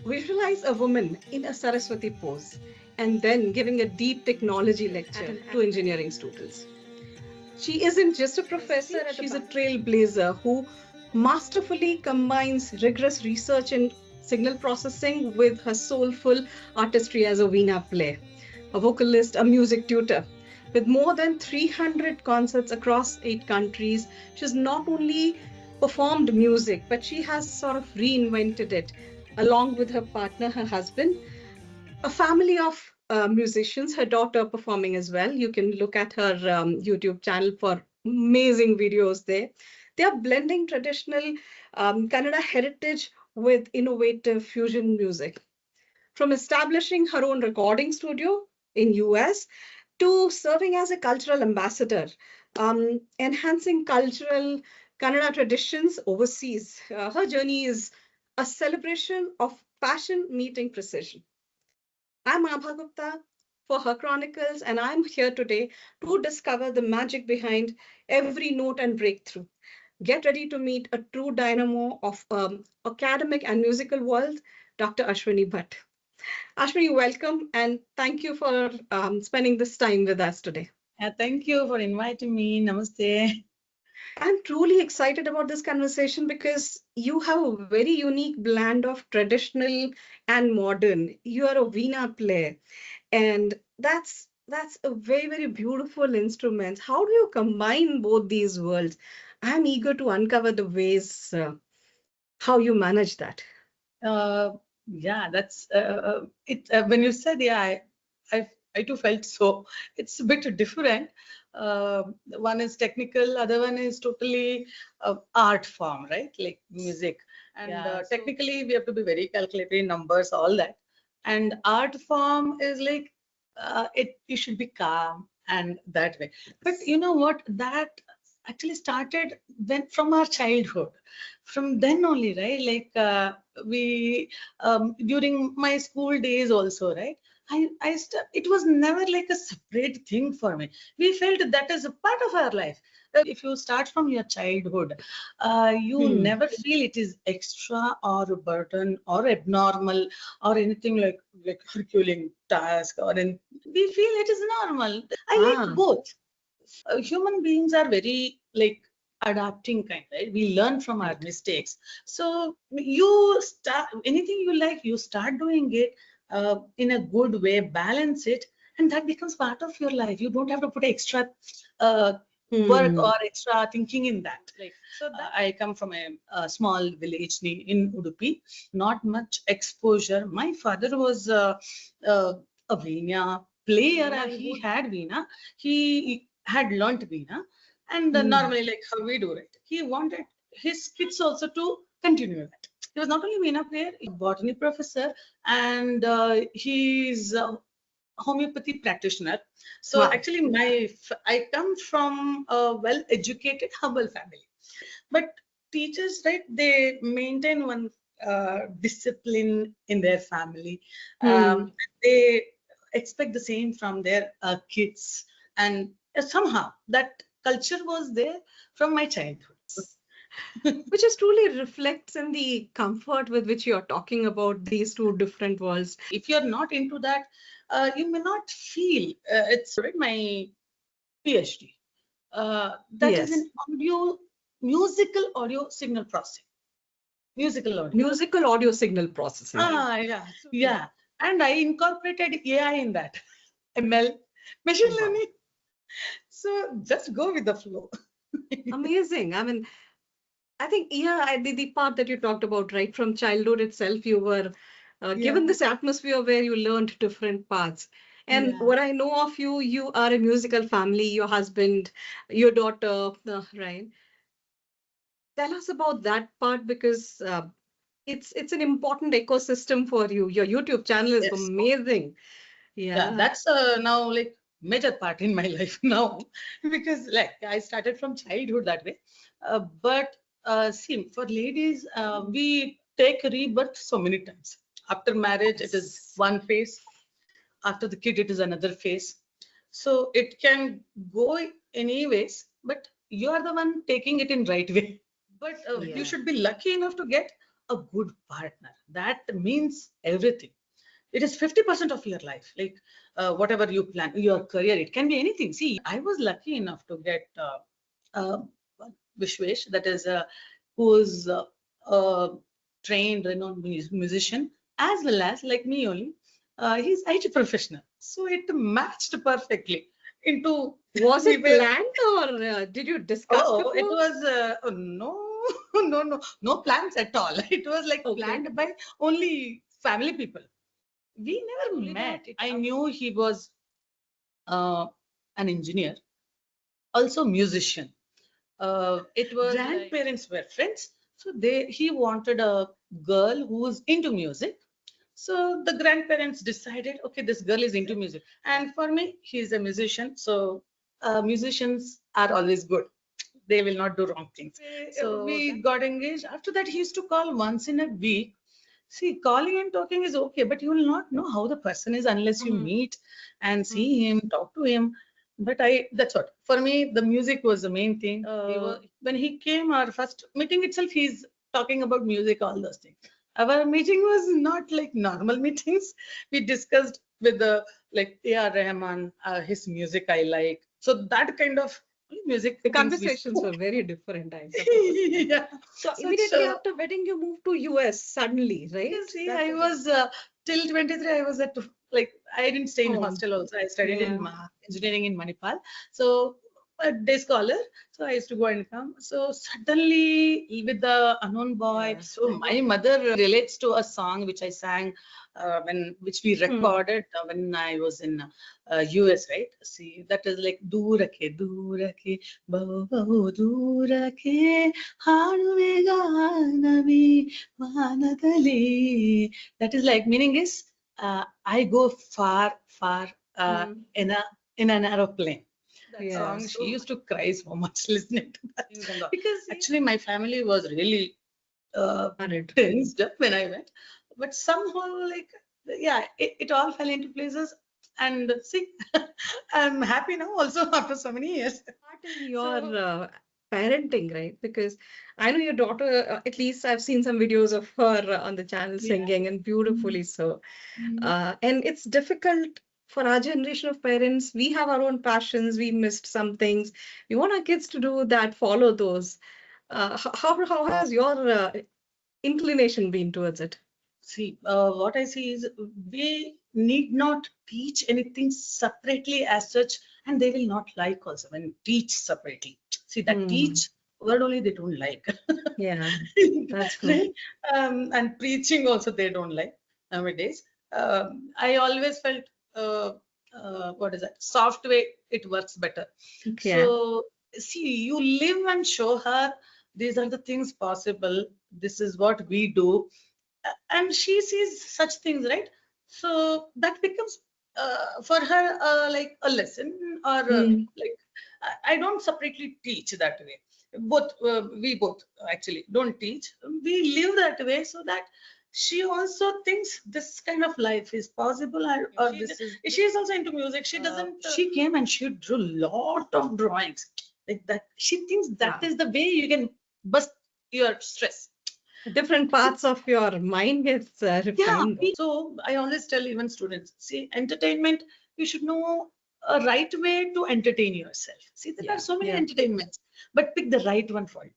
Visualize a woman in a Saraswati pose and then giving a deep technology lecture to engineering students. She isn't just a professor, she's a trailblazer who masterfully combines rigorous research in signal processing with her soulful artistry as a Veena player, a vocalist, a music tutor. With more than 300 concerts across 8 countries, she's not only performed music, but she has sort of reinvented it along with her partner, her husband, a family of musicians, her daughter performing as well. You can look at her YouTube channel for amazing videos there. They are blending traditional Kannada heritage with innovative fusion music. From establishing her own recording studio in US to serving as a cultural ambassador, enhancing cultural Kannada traditions overseas. Her journey is a celebration of passion meeting precision. I'm Abha Gupta for Her Chronicles, and I'm here today to discover the magic behind every note and breakthrough. Get ready to meet a true dynamo of academic and musical world, Dr. Ashwini Bhat. Ashwini, welcome and thank you for spending this time with us today. Thank you for inviting me. Namaste. I'm truly excited about this conversation because you have a very unique blend of traditional and modern. You are a Veena player, and that's a very beautiful instrument. How do you combine both these worlds? I'm eager to uncover the ways how you manage that. Yeah, that's it. When you said, yeah, I, I too felt so. It's a bit different. One is technical, other one is totally art form, right? Like music. And technically, we have to be very calculated, numbers, all that. And art form is like it. You should be calm and that way. But you know what? That actually started when from our childhood. From then only, right? Like we during my school days also, right? It was never like a separate thing for me. We felt that is a part of our life. If you start from your childhood, you never feel it is extra or a burden or abnormal or anything like Herculean task or in, we feel it is normal. I like both. Human beings are very like adapting kind, right? We learn from our mistakes. So you start anything you like, you start doing it in a good way, balance it, and that becomes part of your life. You don't have to put extra uh, work or extra thinking in that. Like, so I come from a small village in Udupi, not much exposure. My father was uh, a Veena player, and he had Veena. He had learnt Veena, and normally, like how we do it, he wanted his kids also to continue that. He was not only Veena player, he was botany professor, and he's homeopathy practitioner. So actually, I come from a well-educated herbal family, but teachers, right? They maintain one discipline in their family. They expect the same from their kids, and somehow that culture was there from my childhood. Which is truly reflects in the comfort with which you're talking about these two different worlds. If you're not into that, you may not feel it's right. My PhD that is in musical audio signal processing. Musical audio signal processing. Yeah. Yeah. And I incorporated AI in that. ML, machine learning. So just go with the flow. Amazing. I mean, I think, the part that you talked about, right from childhood itself, you were given this atmosphere where you learned different parts. And what I know of you, you are a musical family, your husband, your daughter, right? Tell us about that part because it's an important ecosystem for you. Your YouTube channel is amazing. Yeah, that's now like major part in my life now because like I started from childhood that way. But see, for ladies, we take rebirth so many times. After marriage, it is one phase. After the kid, it is another phase. So it can go anyways, but you are the one taking it in right way. But you should be lucky enough to get a good partner. That means everything. It is 50% of your life, like whatever you plan, your career, it can be anything. See, I was lucky enough to get uh, Vishwesh, that is, who's a trained, renowned musician, as well as, like me only, he's IT professional. So it matched perfectly into Was we it were. planned or did you discuss Oh, it before? was no, no plans at all. It was like Okay. planned by only family people. We never Only that met. I knew he was uh, an engineer, also musician. it was like, Grandparents were friends, so he wanted a girl who was into music. So the grandparents decided, okay, this girl is into music, and for me, he's a musician. So musicians are always good. They will not do wrong things. So we got engaged. After that, he used to call once in a week. See, calling and talking is okay, but you will not know how the person is unless you meet and see him, talk to him. But that's what. For me, the music was the main thing. When he came, our first meeting itself, he's talking about music, all those things. Our meeting was not like normal meetings. We discussed with the like A.R. Rahman, his music I like. So that kind of music the things we conversations were spoke. very different, I suppose. Yeah. So Such immediately after wedding, you moved to US suddenly, right? see, That I was till 23, I was at like I didn't stay in home. hostel also. I studied in Yeah. engineering in Manipal. So a day scholar. So I used to go and come. So suddenly with the unknown boy, Yeah. so my mother relates to a song which I sang which we recorded when I was in US, right? See, that is like Dura ke, bahu dura ke, hanuve ganavi vanadali. That is like meaning is I go far, far in an aeroplane. That Yeah. song, she used to cry so much listening to that. Because actually my family was really Married. tensed up when I went, but somehow like yeah, it all fell into places. And see, I'm happy now also after so many years. Part in your So parenting, right? Because I know your daughter, at least I've seen some videos of her on the channel yeah. singing and beautifully so. Mm. And it's difficult for our generation of parents. We have our own passions. We missed some things. We want our kids to do that, follow those. How has your inclination been towards it? See, what I see is we need not teach anything separately as such, and they will not like also when teach separately. See, that Hmm. teach word only they don't like. Yeah, that's true. Right? And preaching also they don't like nowadays. I always felt, what is that? Soft way, it works better. Yeah. So, see, you live and show her these are the things possible. This is what we do, and she sees such things, right? So that becomes for her like a lesson, or Hmm. like I don't separately teach that way. Both we both actually don't teach. We live that way so that she also thinks this kind of life is possible, or this is. She is also into music. She doesn't. She came and she drew a lot of drawings like that. She thinks that Wow. is the way you can bust your stress. Different parts of your mind gets Yeah, refined though. so I always tell even students, see, entertainment, you should know a right way to entertain yourself. See, there are Yeah, so many yeah, entertainments, but pick the right one for you.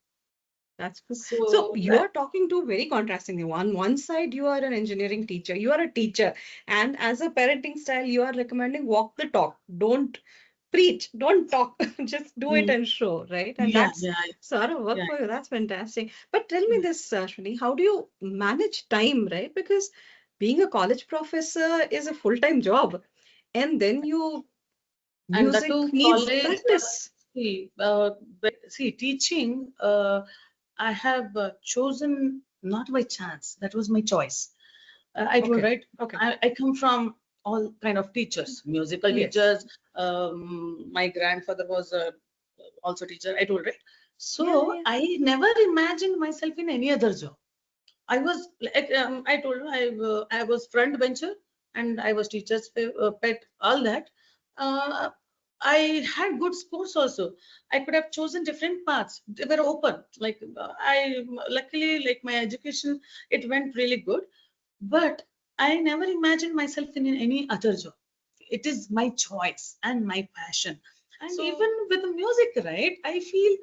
that's true. So So you are talking to very contrasting. On one side, you are an engineering teacher, you are a teacher, and as a parenting style, you are recommending walk the talk. Don't preach, don't talk, just do it mm, and show, right? And yeah, that's yeah, sort of work yeah, for you. That's fantastic. But tell me this, Ashwini, how do you manage time, right? Because being a college professor is a full-time job, and then you and that music too, needs college. practice. See, teaching. I have chosen not by chance. That was my choice. I told, Okay, right, okay, I come from all kind of teachers, musical yes, teachers. My grandfather was also teacher. I told, right. yeah, So yeah. I never imagined myself in any other job. I was like, I told you, I was front bencher and I was teacher's pet, all that. Uh, I had good scores also. I could have chosen different paths. They were open. Like I luckily, like my education, it went really good. But I never imagined myself in any other job. It is my choice and my passion. And So even with the music, right? I feel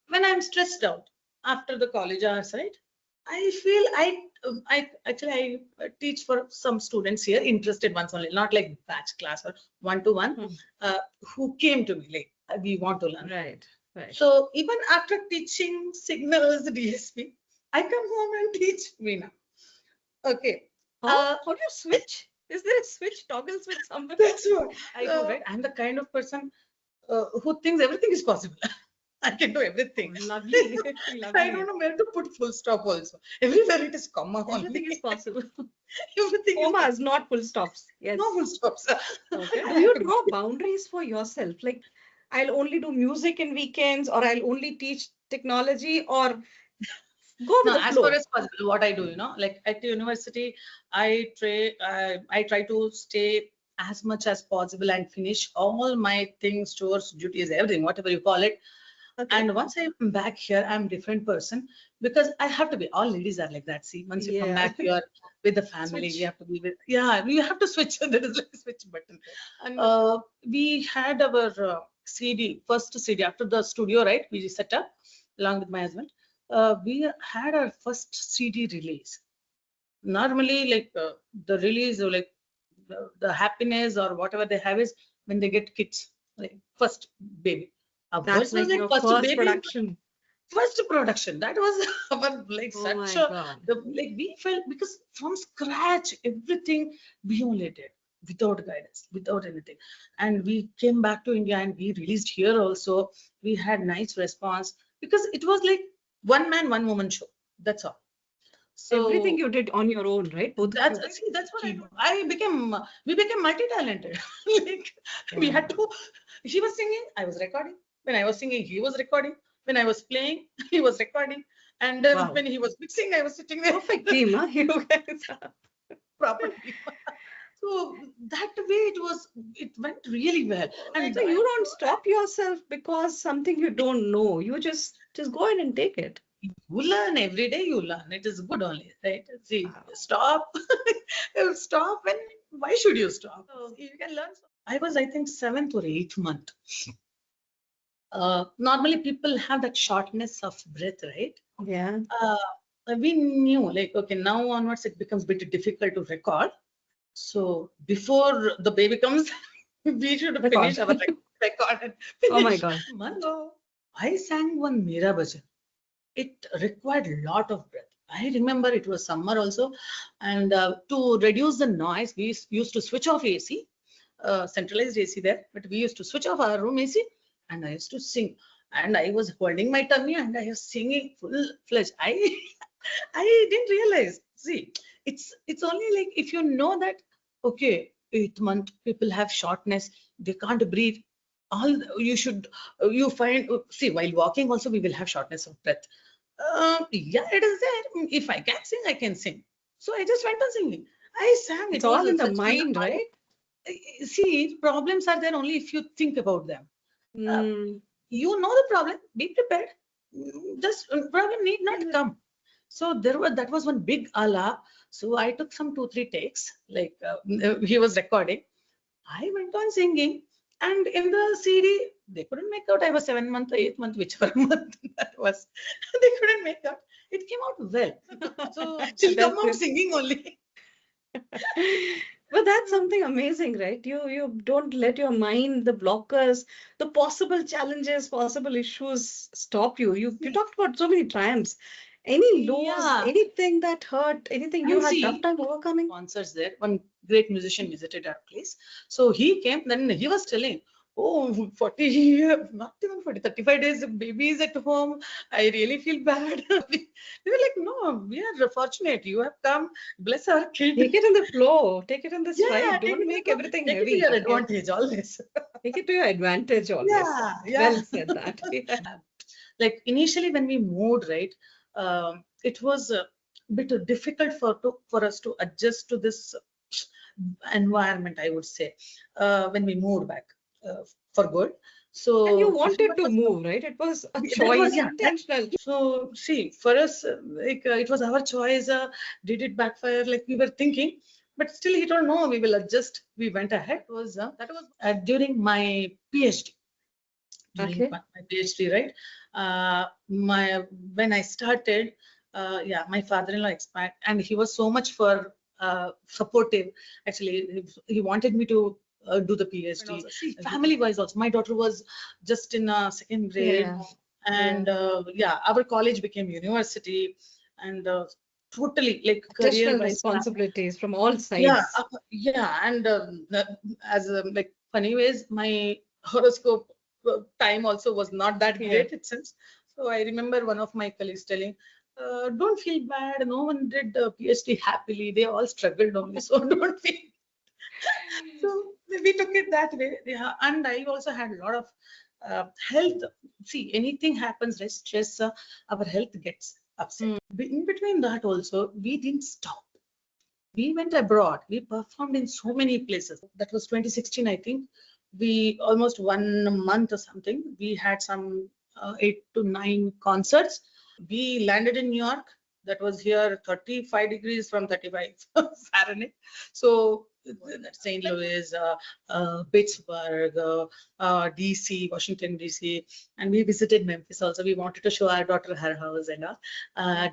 when I'm stressed out after the college hours, right? I feel I actually I teach for some students here, interested ones only, not like batch class or one to one, who came to me like we want to learn. right, right. So even after teaching signals DSP, I come home and teach Veena. Okay. How do you switch? Is there a switch, toggle switch somewhere? That's what I do, right? I'm the kind of person who thinks everything is possible. I can do everything. Lovely, I lovely. don't know where to put full stop also. Everywhere it is comma Everything only. is possible. Everything is Commas, not full stops. Yes. no full stops. Okay. I Do have you to draw boundaries for yourself? Like, I'll only do music in weekends, or I'll only teach technology, or go with no, the as far flow. as possible, what I do, like at the university, I try to stay as much as possible and finish all my things, chores, duties, everything, whatever you call it. Okay. And once I'm back here, I'm a different person because I have to be. All ladies are like that. See, once you come Yeah. back here with the family, we Switch. have to be with. Yeah, we have to switch. There is like a switch button. And We had our first CD after the studio, right? We set up along with my husband. We had our first CD release. Normally, like the release or like the happiness or whatever they have is when they get kids, like first baby. that's Ours was like like your first first baby, production. first production. That was our like Oh such my a God. like we felt because from scratch everything we only did without guidance, without anything. And we came back to India and we released here also. We had nice response because it was like one man, one woman show. That's all. Everything So you did on your own, right? Both of that's you. see, that's what I do. We became multi-talented. Like we Yeah. had to. He was singing, I was recording. When I was singing, he was recording. When I was playing, he was recording. And Wow. when he was mixing, I was sitting there. Perfect team, huh? You guys. Properly. So that way it went really well. And So you don't stop yourself because something you don't know. You just go in and take it. you learn every day. You learn. It is good only, right? See, Wow. stop. Stop. Why should you stop? You can learn. I was, I think, seventh or eighth month. Normally people have that shortness of breath, right? Yeah. We knew like, okay, now onwards it becomes a bit difficult to record. So before the baby comes, we should Record. finish our record and Oh my finish. God. Mango. I sang one Meera Bhajan. It required a lot of breath. I remember it was summer also, and to reduce the noise, we used to switch off AC, centralized AC there, but we used to switch off our room AC, and I used to sing. And I was holding my tummy and I was singing full fledged. I didn't realize. See, it's only like if you know that okay, 8 month people have shortness, they can't breathe. All you should you find see while walking also we will have shortness of breath. Yeah, it is there. If I can sing, I can sing. So I just went on singing. I sang. It's It all in was the such an mind, right? see problems are there only if you think about them. Uh, Mm. you know the problem. Be prepared. This problem need not come. So that was one big Allah. So I took some 2 3 takes. Like he was recording. I went on singing, and in the CD they couldn't make out. I was 7 month, 8 month, whichever month that was. They couldn't make out. It came out well. So she'll come That's out good. singing only. But that's something amazing, right? You don't let your mind, the blockers, the possible challenges, possible issues stop you. You talked about so many triumphs. Any lows, Yeah, anything that hurt, anything you and had tough see, time overcoming? sponsors there. One great musician visited our place. So he came, then he was telling, oh, 40 years, not even 40, 35 days, the baby is at home. I really feel bad. We were like, no, we are fortunate. You have come, bless our kid. Take it in the flow, take it in the Yeah, stride. take Don't it, make everything take it to heavy. your Okay. advantage always. Take it to your advantage always. Yeah, yeah. Well said that. Yeah. Like initially when we moved, right, it was a bit difficult for us to adjust to this environment, I would say, when we moved back. for good. So And you everyone wanted to was move, right? It was a that was choice, intentional. so see, for us, it was our choice. Did it backfire? Like we were thinking, but still, he don't know. We will adjust. We went ahead. Was that was during my PhD. During Okay. my PhD, right? My when I started, yeah, my father-in-law expired, and he was so much for supportive. Actually, he wanted me to do the PhD. See, family-wise also, my daughter was just in second grade, Yeah. and yeah, our college became university, and totally like Additional career-wise. responsibilities from all Yeah, sides. yeah, and as like funny ways, my horoscope time also was not that Yeah. great, it seems. So I remember one of my colleagues telling, "Don't feel bad. No one did PhD happily. They all struggled only. So don't feel." So we took it that way. Yeah, and I also had a lot of health. See, anything happens, right? Stress, our health gets upset. In between that, also, we didn't stop. We went abroad. We performed in so many places. That was 2016, I think. We almost 1 month or something. We had some 8 to 9 concerts. We landed in New York. That was here 35 degrees from 35 Fahrenheit. So St. Louis, Pittsburgh, DC, Washington DC, and we visited Memphis also. We wanted to show our daughter her house and all.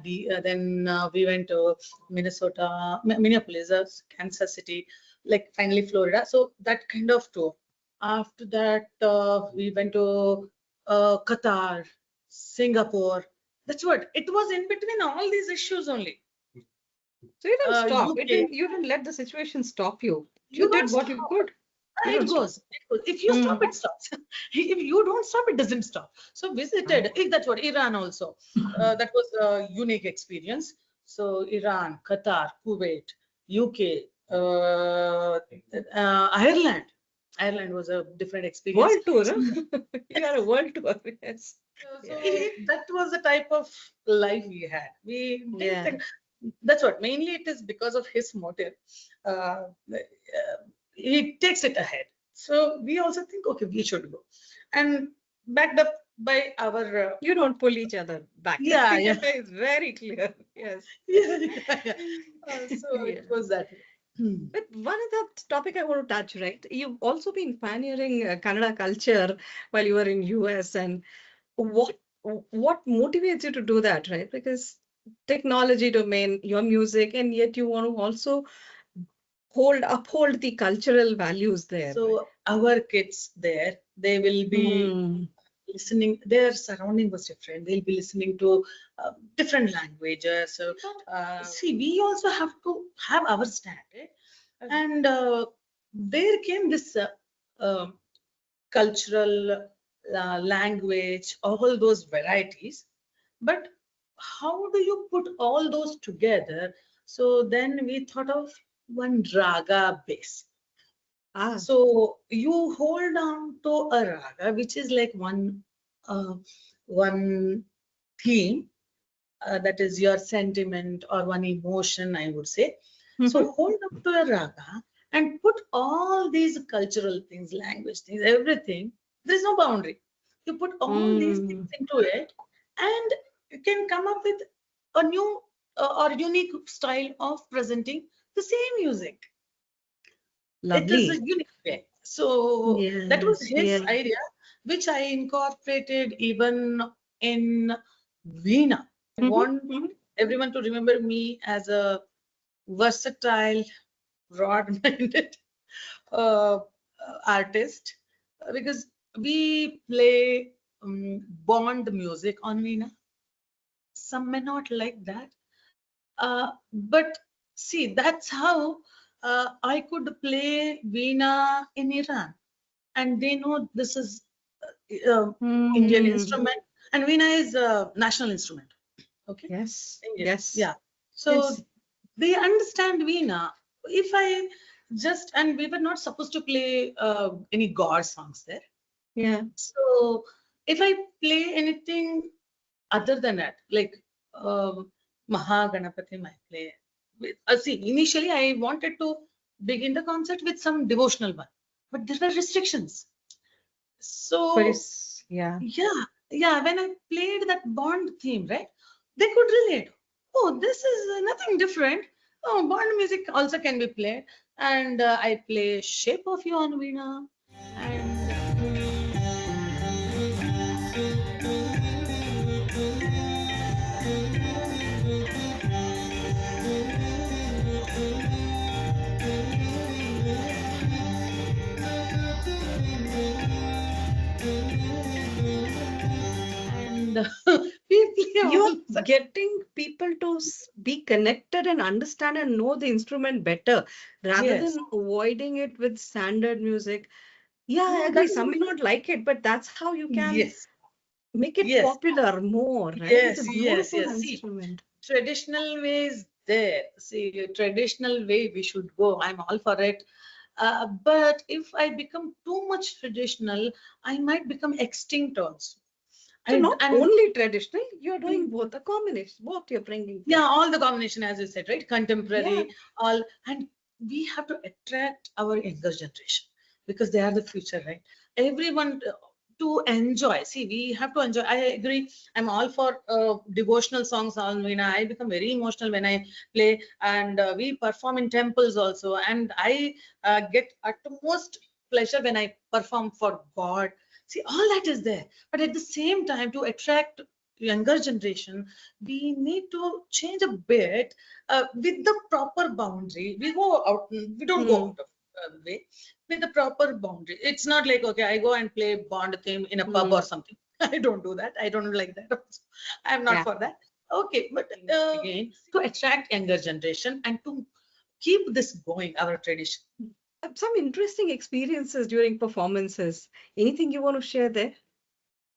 Then we went to Minnesota, Minneapolis, Kansas City, like finally Florida. So that kind of tour. After that, we went to Qatar, Singapore. That's what it was in between all these issues only. So you didn't stop. It UK, didn't. You didn't let the situation stop you. you You don't did what stop. you could. You It don't stop. goes, it goes. If you stop, Hmm. it stops. If you don't stop, it doesn't stop. So visited, that's what Iran also. That was a unique experience. So Iran, Qatar, Kuwait, UK, Ireland. Ireland was a different experience. World tour. Huh? You are a world tour. Yes. So Yeah. that was the type of life we had. We didn't Yeah. think. That's what mainly it is because of his motive. He takes it ahead. So we also think, okay, we should go, and backed up by our. You don't pull each other back. Yeah, yeah, It's very clear. Yes. yeah, yeah, yeah. So Yeah. it was that way. But one other topic I want to touch, right? You've also been pioneering Kannada culture while you were in US, and what what motivates you to do that, right? Because technology domain, your music, and yet you want to also uphold the cultural values there. So our kids there, they will be Hmm. listening, their surrounding was different. They'll be listening to different languages. So see, we also have to have our standard. And there came this uh, cultural language, all those varieties. But how do you put all those together? So then we thought of one raga base. Ah, So you hold on to a raga, which is like one theme, that is your sentiment or one emotion, I would say. mhm. So hold on to a raga and put all these cultural things, language things, everything. There is no boundary. You put all these things Mm, into it, and you can come up with a new or unique style of presenting the same music. It is a lovely. unique way. So that was Yes, his yeah. idea, which I incorporated even in Veena. I Mhm, want mhm. everyone to remember me as a versatile, broad-minded uh, artist, because we play Bond music on Veena. Some may not like that, but see, that's how I could play Veena in Iran, and they know this is Indian Mm, instrument, and Veena is a national instrument. Okay, yes, Indian, yes, yeah. yes. So they understand Veena. If I just, and we were not supposed to play any God songs there. Yeah. So if I play anything other than that, like Mahaganapati, I play. See, initially I wanted to begin the concert with some devotional one, but there were restrictions. So Yeah. yeah, when I played that Bond theme, right, they could relate. Oh, this is nothing different. Oh, Bond music also can be played. And I play Shape of You on Veena. And we play You're all such. getting people to be connected and understand and know the instrument better rather Yes, than avoiding it with standard music. Yeah, I that agree. is Some may not like it, but that's how you can yes, make it yes, popular more, right? It's a yes. beautiful See, instrument. traditional way is there. See, traditional way we should go. I'm all for it. But if I become too much traditional, I might become extinct also. So not And only traditional, you're doing both, a combination, both you're bringing yeah, there. all the combination, as you said, right? Yeah. Contemporary, all, and we have to attract our younger generation because they are the future, right? Everyone to enjoy. See, we have to enjoy. I agree. I'm all for devotional songs. I become very emotional when I play, and we perform in temples also. And I get utmost pleasure when I perform for God. See, all that is there. But at the same time, to attract younger generation, we need to change a bit with the proper boundary. We go out, we don't go Hmm. out of way with the proper boundary. It's not like, okay, I go and play Bond theme in a pub or Hmm. something. I don't do that. I don't like that also. I'm not Yeah. for that. Okay, but again, to attract younger generation and to keep this going, our tradition. Some interesting experiences during performances. Anything you want to share there?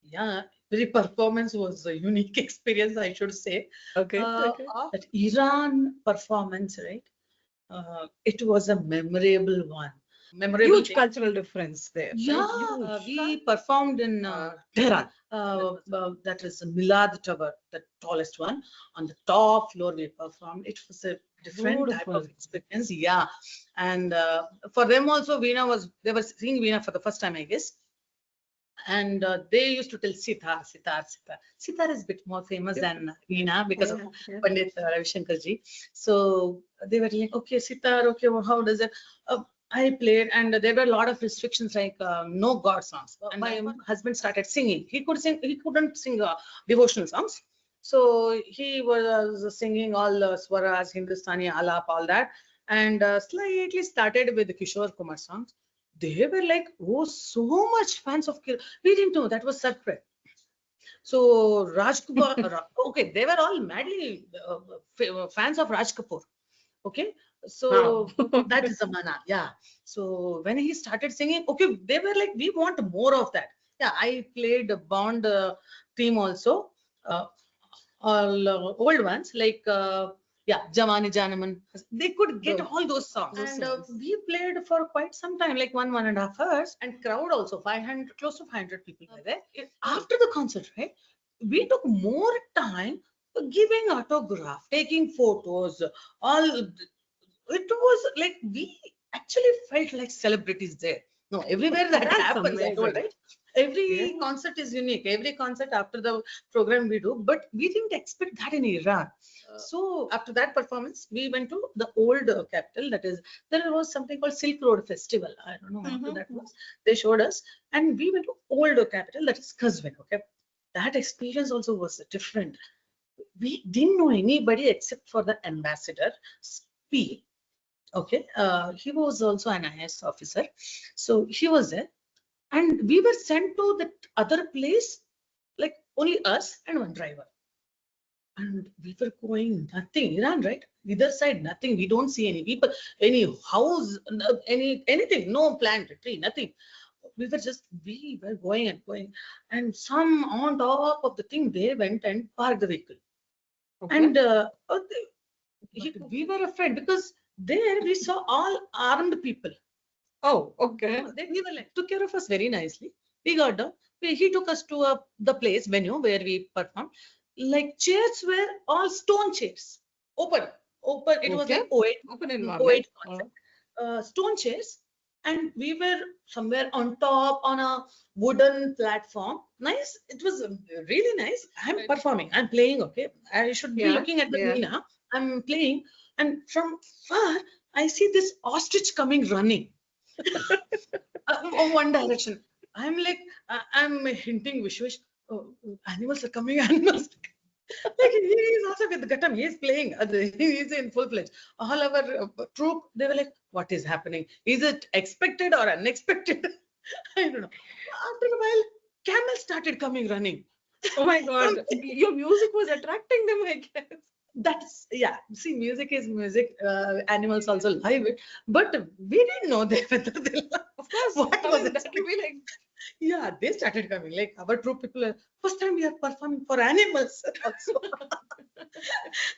Yeah, every performance was a unique experience, I should say. Okay. Okay. That Iran performance, right? It was a memorable one. Memorable Huge thing. cultural difference there, Yeah, right? Huge. we performed in Tehran. That is the Milad Tower, the tallest one. On the top floor, we performed. It was a different type of Beautiful. experience. Yeah, and for them also, they were seeing Veena for the first time, I guess. And they used to tell sitar, sitar, sitar. Sitar is a bit more famous than Veena because of Yeah. Yeah. Pandit Ravi Shankar ji. So they were like, okay, sitar, okay, well, how does it? I played, and there were a lot of restrictions like no God songs. And my husband started singing. He could sing, he couldn't sing devotional songs. So he was singing all swaras, Hindustani, alap, all that, and slightly started with the Kishore Kumar songs. They were like, oh, so much fans of Kiran. We didn't know that was surprise. So Raj Kapoor, okay, they were all madly fans of Raj Kapoor. Okay, Wow. so that is Zamana, yeah. So when he started singing, okay, they were like, we want more of that. Yeah, I played a Bond theme also. All old ones like yeah, Jamani Janaman. They could get Those, all those songs, those and songs. we played for quite some time, like 1.5 hours, and crowd also 500, close to 500 people were there. After the concert, right, we took more time giving autograph, taking photos, all. It was like we actually felt like celebrities there. No, everywhere that That's happens, I told, amazing. right? Every Yeah. concert is unique. Every concert after the program we do, but we didn't expect that in Iran. So after that performance, we went to the old capital. That is, there was something called Silk Road Festival. I don't know what that Mm-hmm. was. They showed us, and we went to old capital. That is Qazvin. Okay, that experience also was different. We didn't know anybody except for the ambassador. P. Okay, he was also an IS officer, so he was there, and we were sent to that other place, like only us and one driver, and we were going nothing. Iran, right? Either side, nothing. We don't see any people, any house, anything, no plant, tree, nothing. We were going and going, and some on top of the thing, they went and parked the vehicle, Okay. and we were afraid because there we saw all armed people. Oh, okay. They we were like, took care of us very nicely. We got down. He took us to the place venue where we performed. Like chairs were all stone chairs, open, open. It was Okay. like O8, Open O8 environment. concept. Stone chairs. and we were somewhere on top on a wooden platform. Nice, it was really nice. I'm performing, I'm playing. Okay, I should be looking at the Veena. I'm playing, and from far I see this ostrich coming running one direction. I'm like, I'm hinting Vishwesh, oh, animals are coming, animals. Like he is also with Gattam, he is playing, he is in full fledged. All our troop, they were like, what is happening? Is it expected or unexpected? I don't know. After a while, camels started coming running. Oh my God, your music was attracting them, I guess. That's, yeah, see, music is music. Animals also live it, but we didn't know they whether they love. Of course, What was it? that would be like, Yeah, they started coming. Like our troop people, first time we are performing for animals also.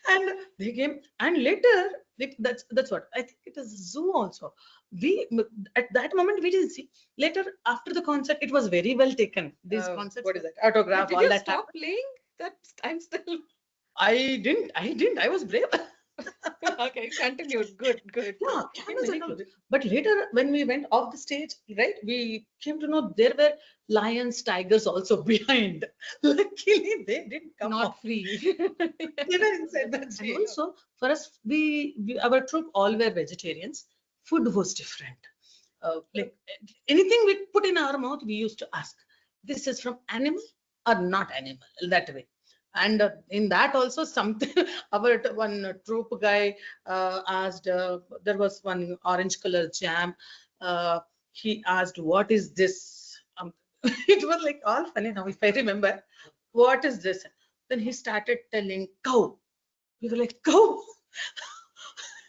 And they came, and later that's what I think it is zoo also. We at that moment we didn't see. Later after the concert, it was very well taken. This concert, what is that? Autograph, did all you that stop happened. playing? That I'm still. I didn't. I was brave. Okay, continued. Good, good. Yeah, camels and all. But later, when we went off the stage, right, we came to know there were lions, tigers also behind. Luckily, they didn't come Not off. free. They were inside the jail. And also, for us, our troop all were vegetarians. Food was different. Like anything we put in our mouth, we used to ask, this is from animal or not animal, that way. And in that also something, our one troop guy asked, there was one orange color jam. He asked, what is this? It was like all funny now, if I remember. What is this? Then he started telling cow. We were like, cow?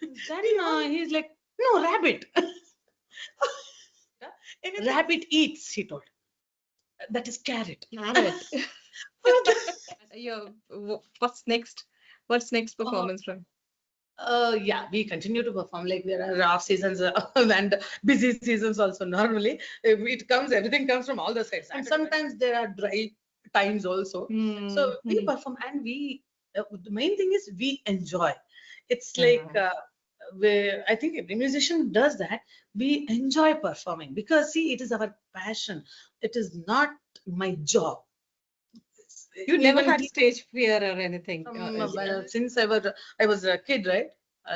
Then he's like, no, rabbit. Rabbit eats, he told. That is carrot. Carrot. What's next? What's next performance from? Yeah, we continue to perform. Like there are off seasons and busy seasons also. Normally, everything comes from all the sides. And sometimes there are dry times also. So we perform, and the main thing is we enjoy. It's like I think every musician does that. We enjoy performing because see, it is our passion. It is not my job. You never had stage fear or anything? Since I was a kid, right?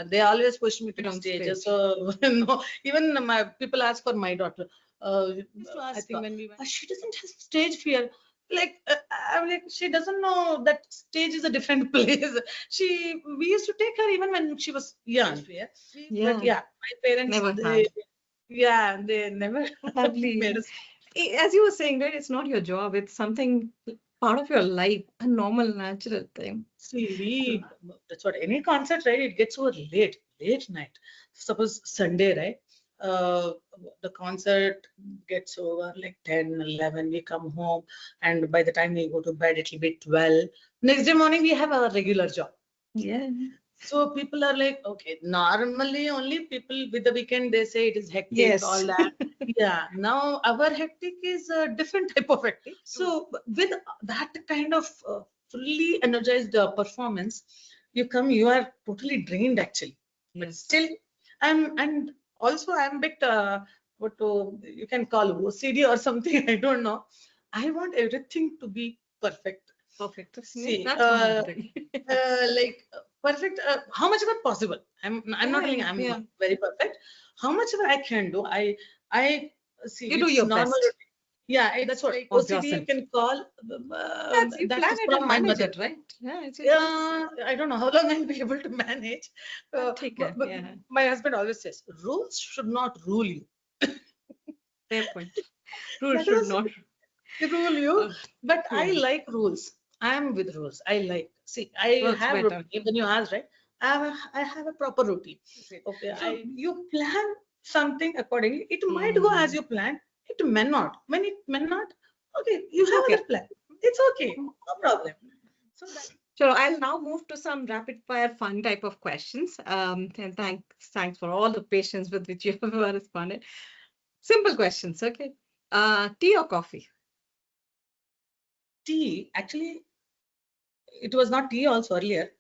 They always pushed me to the stage. So no, even my people ask for my daughter. I think when we went, she doesn't have stage fear. Like I'm like, she doesn't know that stage is a different place. We used to take her even when she was young. Yeah. But yeah, my parents never they never made us. As you were saying, right? It's not your job. It's something part of your life, a normal, natural thing. See, that's what any concert, right? It gets over late night. Suppose Sunday, right? The concert gets over like 10, 11. We come home, and by the time we go to bed, it'll be 12. Next day morning, we have our regular job. Yeah. So people are like, okay, normally only people with the weekend, they say it is hectic, all that. Yeah, now our hectic is a different type of hectic. So with that kind of fully energized performance, you are totally drained actually. Yes. But still, and also I'm a bit, you can call OCD or something, I don't know. I want everything to be perfect. Perfect. See, like perfect. How much ever possible? I'm not telling I'm very perfect. How much ever I can do. I see. You do your normal. Best. Yeah, that's what OCD you can call. That's from my mother, right? Yeah, I don't know how long I'll be able to manage. But my husband always says rules should not rule you. Fair point. Rules should not rule you. But I like rules. I am with rules. I like. See, I have routine. When you ask, right? I have a proper routine. Okay. So you plan something accordingly. It might go as you plan. It may not. When it may not, okay, you have another plan. It's okay. No problem. So I'll now move to some rapid fire fun type of questions. And thanks for all the patience with which you have responded. Simple questions. Okay. Tea or coffee? Tea. Actually, it was not tea also earlier.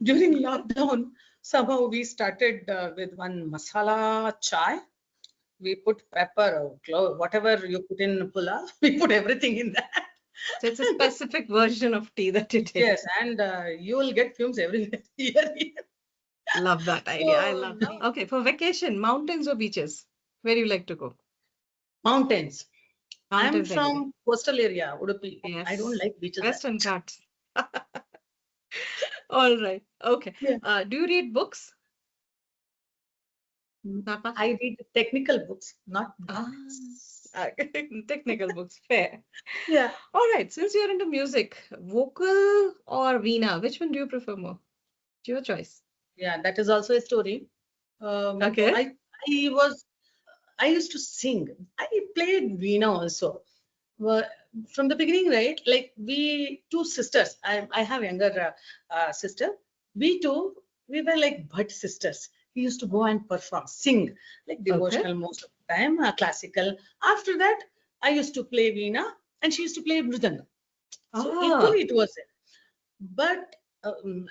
During lockdown, somehow we started with one masala chai. we put pepper or clove, whatever you put in pulao, we put everything in that. So it's a specific version of tea that you take. Yes, and you will get fumes everywhere. Here. Love that idea. I So love now that. Okay, for vacation, mountains or beaches? Where do you like to go? mountains. I'm Mountains any day. from coastal area, Udupi. I don't Yes. like beaches that Western much. Ghats. All right. Okay. Yeah. Do you read books? Not much? I read technical books, not Ah, books. technical books. Fair. Yeah. All right. Since you're into music, vocal or Veena, which one do you prefer more? It's your choice. Yeah, that is also a story. Okay. I was I used to sing. I played Veena also. Well, from the beginning, right? Like we two sisters. I have younger sister. We two, we were like Bhat sisters. We used to go and perform, sing like Okay. devotional most of the time, classical. After that, I used to play Veena and she used to play Mridanga. So Ah, equally it was it. But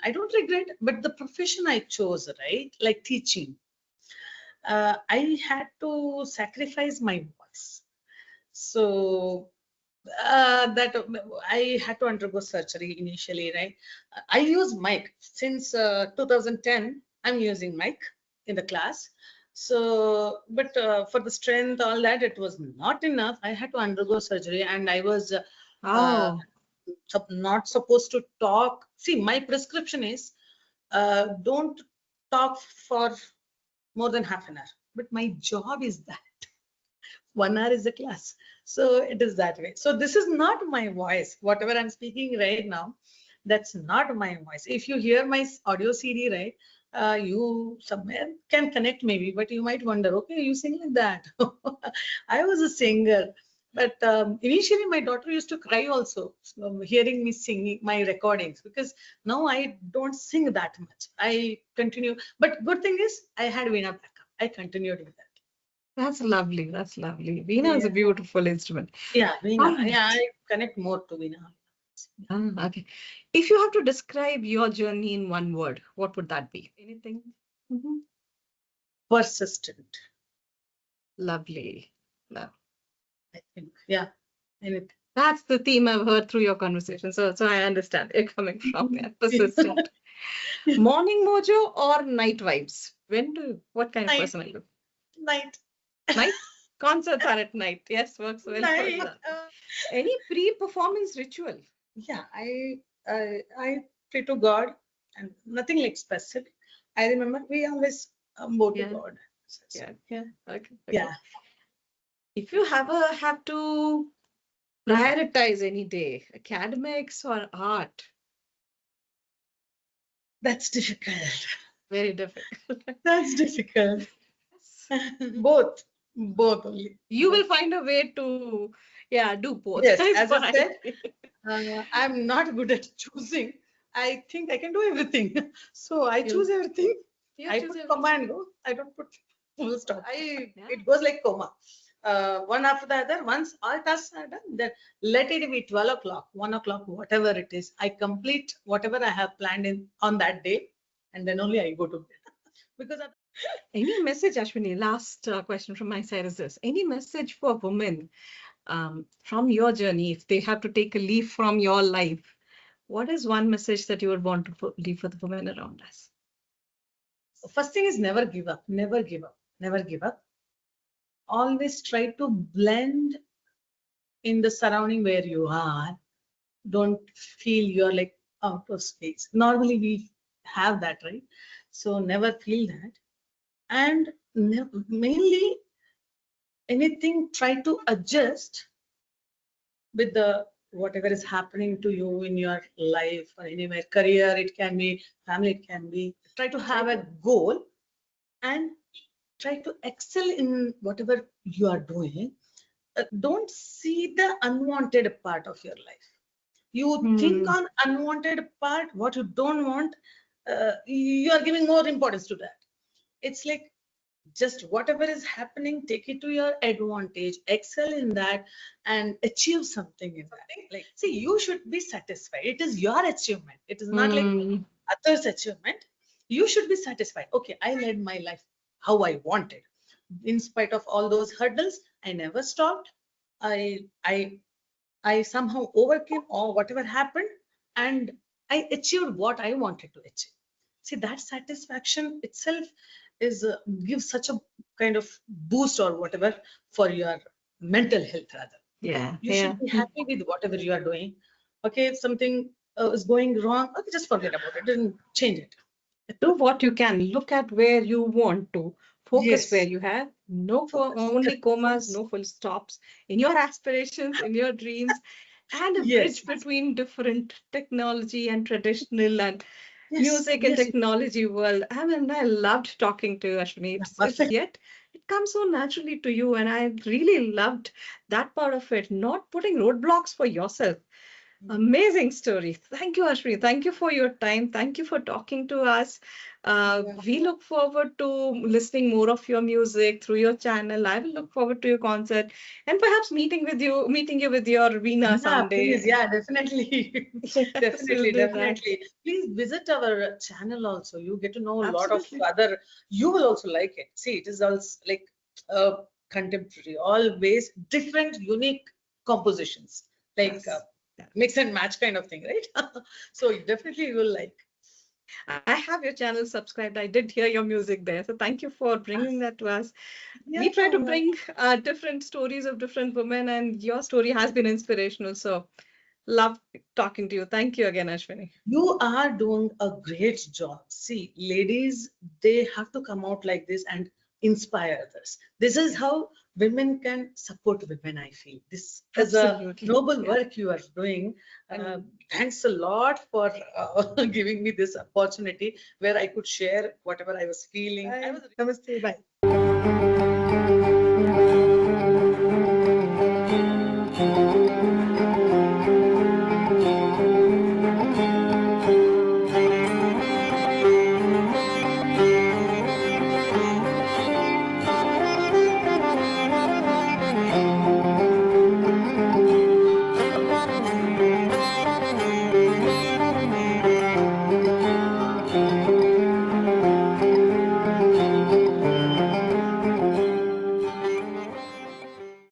I don't regret. But the profession I chose, right? Like teaching, I had to sacrifice my voice. So that I had to undergo surgery initially, right? I use mic since 2010. I'm using mic in the class. So, but for the strength, all that, it was not enough. I had to undergo surgery, and I was uh, oh, not supposed to talk. See, my prescription is don't talk for more than half an hour. But my job is that 1 hour is a class. So it is that way. So this is not my voice. Whatever I'm speaking right now, that's not my voice. If you hear my audio CD, right, you somewhere can connect maybe, but you might wonder, okay, you sing like that. I was a singer. But initially, my daughter used to cry also, hearing me singing my recordings, because now I don't sing that much. I continue. But good thing is, I had Veena backup. I continued with that. that's lovely. That's lovely. Veena is a Yeah. beautiful instrument. Yeah, All Veena. Yeah, right. I connect more to Veena. Okay. If you have to describe your journey in one word, what would that be? Anything? Mhm. Persistent, Lovely. Love. I think. Yeah. Anything. That's the theme I've heard through your conversation. So I understand where you're coming from. Yeah, persistent. Morning mojo or night vibes? What kind of Night, person are you? night, Night? Concerts are at night. Yes, works well for night. that. Any pre-performance ritual? Yeah, I pray to God and nothing like specific. I remember we always bow to Yeah, God. So, yeah. Okay, okay. yeah, If you have to prioritize any day, academics or art? that's difficult. Very difficult. That's difficult. Both, both only. You will find a way to, yeah, do both. Yes, Is as I what I said, feel. I'm not good at choosing. I think I can do everything. So I You choose everything. you I choose put everything. comma and go. I don't put full stop. Yeah. It goes like comma. One after the other. Once all tasks are done, then let it be 12 o'clock, 1 o'clock, whatever it is. I complete whatever I have planned in on that day, and then only I go to bed. Because Any message, Ashwini? Last question from my side is this. Any message for women from your journey, if they have to take a leaf from your life, what is one message that you would want to leave for the women around us? first thing is never give up, never give up, never give up. Always try to blend in the surrounding where you are. Don't feel you're like out of space. Normally we have that, right? So never feel that. And mainly anything, try to adjust with the whatever is happening to you in your life or anywhere, career, it can be, family, it can be. Try to have a goal and try to excel in whatever you are doing. Don't see the unwanted part of your life. You think Hmm. on unwanted part, what you don't want, you are giving more importance to that. It's like just whatever is happening, take it to your advantage, excel in that, and achieve something in that. Like, see, you should be satisfied. It is your achievement. It is not like Hmm. others' achievement. You should be satisfied. Okay, I led my life how I wanted. in spite of all those hurdles, I never stopped. I somehow overcame or whatever happened, and I achieved what I wanted to achieve. See, that satisfaction itself is gives such a kind of boost or whatever for your mental health rather. Yeah, You yeah. should be happy with whatever you are doing. Okay, if something is going wrong, okay, just forget about it and change it. Do what you can. Look at where you want to. Focus where Yes, you have. No, focus. only Correct. commas, no full stops in your aspirations, in your dreams, and a Yes, bridge between different technology and traditional and yes, music and yes. technology world. I mean, I loved talking to you, Ashwini. It's Perfect. yet it comes so naturally to you, and I really loved that part of it. Not putting roadblocks for yourself. Amazing story. Thank you, Ashwini. Thank you for your time. Thank you for talking to us. Yeah. We look forward to listening more of your music through your channel. I will look forward to your concert and perhaps meeting you with your Veena Yeah, please. someday. Yeah, definitely. Yes, we'll Definitely, do that. definitely. Please visit our channel also. You get to know a lot of Absolutely. other, you will also like it. See, it is also like contemporary, always different, unique compositions, like Yes. Yeah. mix and match kind of thing, right? So definitely you will like. I have your channel subscribed. I did hear your music there. So thank you for bringing that to us. Yeah. We try to bring different stories of different women, and your story has been inspirational. So love talking to you. Thank you again, Ashwini. You are doing a great job. See, ladies, they have to come out like this and inspire others. This is how women can support women, I feel. This is a Absolutely. noble Yeah. work you are doing. And Thanks a lot for giving me this opportunity where I could share whatever I was feeling. I bye. was Namaste. Bye.